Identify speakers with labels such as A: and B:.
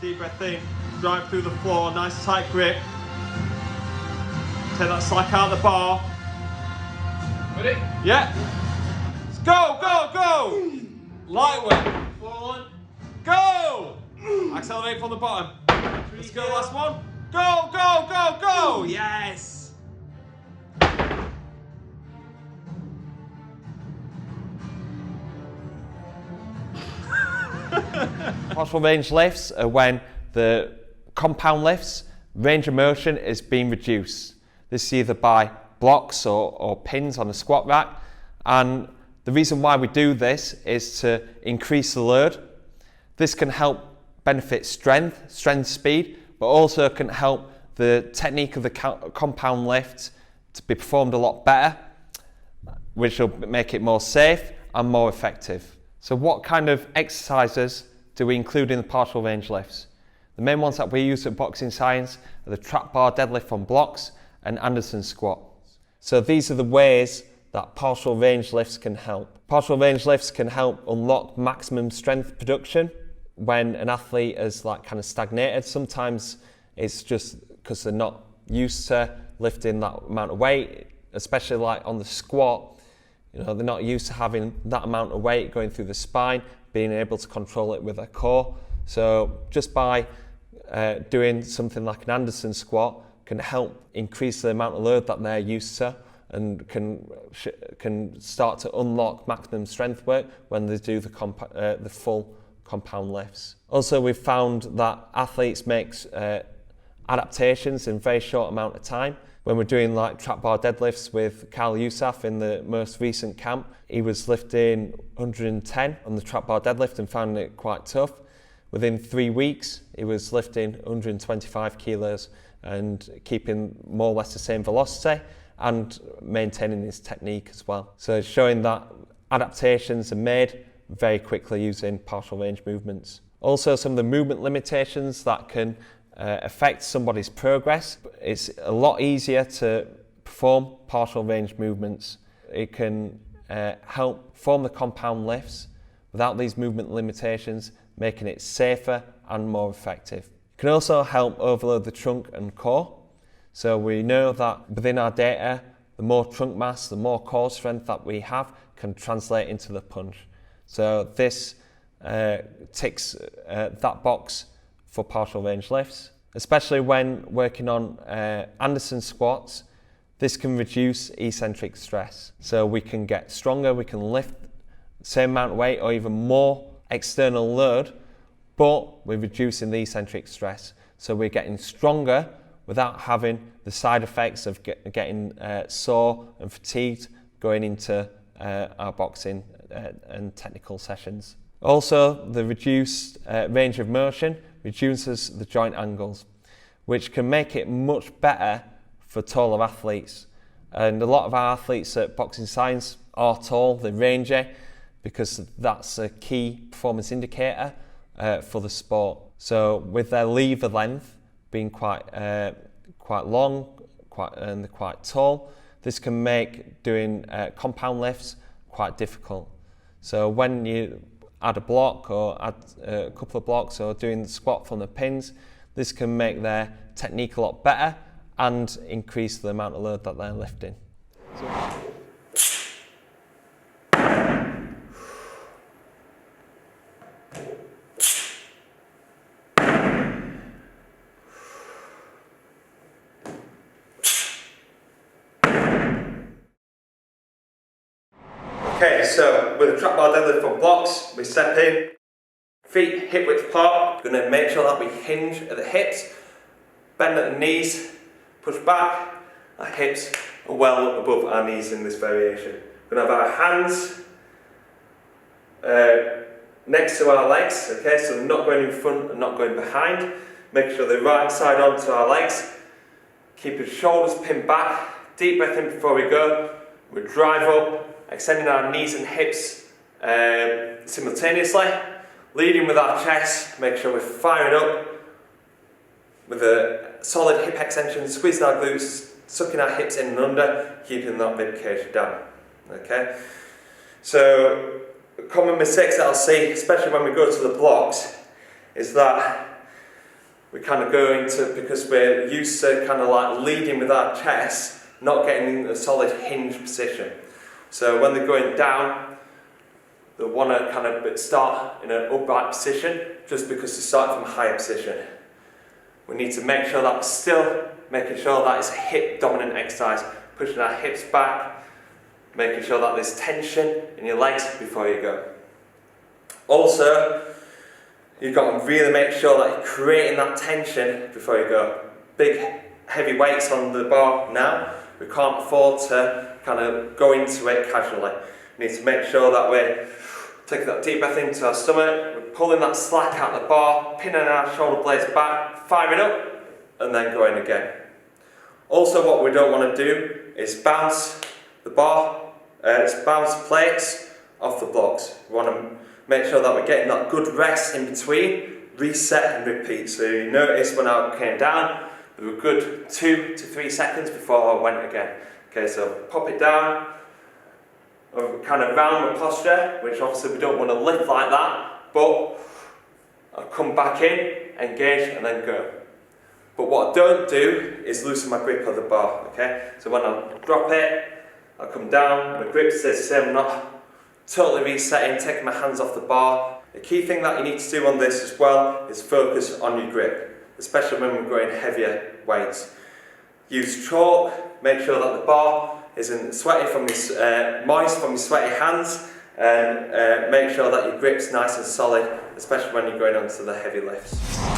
A: Deep breath in, drive through the floor, nice tight grip. Take that slack out of the bar.
B: Ready?
A: Yeah. Let's go, go, go! Lightweight. Forward. Go! Accelerate from the bottom. Let's go, last one. Go, go, go, go! Yes!
C: Partial range lifts are when the compound lifts range of motion is being reduced. This is either by blocks or pins on a squat rack, and the reason why we do this is to increase the load. This can help benefit strength speed, but also can help the technique of the compound lift to be performed a lot better, which will make it more safe and more effective. So what kind of exercises do we include in the partial range lifts? The main ones that we use at Boxing Science are the trap bar deadlift on blocks and Anderson squat. So these are the ways that partial range lifts can help. Partial range lifts can help unlock maximum strength production when an athlete is kind of stagnated. Sometimes it's just because they're not used to lifting that amount of weight, especially like on the squat. They're not used to having that amount of weight going through the spine, being able to control it with their core. So just by doing something like an Anderson squat can help increase the amount of load that they're used to, and can start to unlock maximum strength work when they do the full compound lifts. Also, we've found that athletes make adaptations in a very short amount of time. When we're doing like trap bar deadlifts with Kyle Yousaf in the most recent camp, he was lifting 110 on the trap bar deadlift and found it quite tough. Within 3 weeks, he was lifting 125 kilos and keeping more or less the same velocity and maintaining his technique as well. So it's showing that adaptations are made very quickly using partial range movements. Also, some of the movement limitations that can affect somebody's progress. It's a lot easier to perform partial range movements. It can help form the compound lifts without these movement limitations, making it safer and more effective. It can also help overload the trunk and core. So we know that within our data, the more trunk mass, the more core strength that we have can translate into the punch. So this ticks that box for partial range lifts. Especially when working on Anderson squats, this can reduce eccentric stress. So we can get stronger, we can lift the same amount of weight or even more external load, but we're reducing the eccentric stress. So we're getting stronger without having the side effects of getting sore and fatigued going into our boxing and technical sessions. Also, the reduced range of motion reduces the joint angles, which can make it much better for taller athletes. And a lot of our athletes at Boxing Science are tall, they're rangy, because that's a key performance indicator for the sport. So with their lever length being quite long, and they're quite tall, this can make doing compound lifts quite difficult. So when you add a block or add a couple of blocks or doing the squat from the pins, this can make their technique a lot better and increase the amount of load that they're lifting.
A: Okay, so with a trap bar deadlift for blocks, we step in, feet hip width apart. We're going to make sure that we hinge at the hips, bend at the knees, push back. Our hips are well above our knees in this variation. We're going to have our hands next to our legs, okay, so they're not going in front and not going behind. Make sure they're right side onto our legs. Keep your shoulders pinned back. Deep breath in before we go. We drive up, extending our knees and hips simultaneously, leading with our chest. Make sure we're firing up with a solid hip extension, squeezing our glutes, sucking our hips in and under, keeping that rib cage down. Okay. So common mistakes that I'll see, especially when we go to the blocks, is that we kind of go into, because we're used to kind of like leading with our chest, not getting a solid hinge position. So when they're going down, they want to kind of start in an upright position, just because they're starting from a higher position. We need to make sure that we're still making sure that it's a hip dominant exercise, pushing our hips back, making sure that there's tension in your legs before you go. Also, you've got to really make sure that you're creating that tension before you go. Big heavy weights on the bar now, we can't afford to kind of go into it casually. We need to make sure that we're taking that deep breath into our stomach, we're pulling that slack out of the bar, pinning our shoulder blades back, firing up, and then going again. Also, what we don't want to do is bounce the bar, bounce plates off the blocks. We want to make sure that we're getting that good rest in between, reset and repeat. So you notice when I came down, there were a good 2 to 3 seconds before I went again. Okay, so pop it down, kind of round the posture, which obviously we don't want to lift like that, but I'll come back in, engage, and then go. But what I don't do is loosen my grip of the bar, okay? So when I drop it, I'll come down, my grip stays the same, I'm not totally resetting, taking my hands off the bar. The key thing that you need to do on this as well is focus on your grip, especially when we're going heavier weights. Use chalk, make sure that the bar isn't sweaty from your, moist from your sweaty hands, and make sure that your grip's nice and solid, especially when you're going onto the heavy lifts.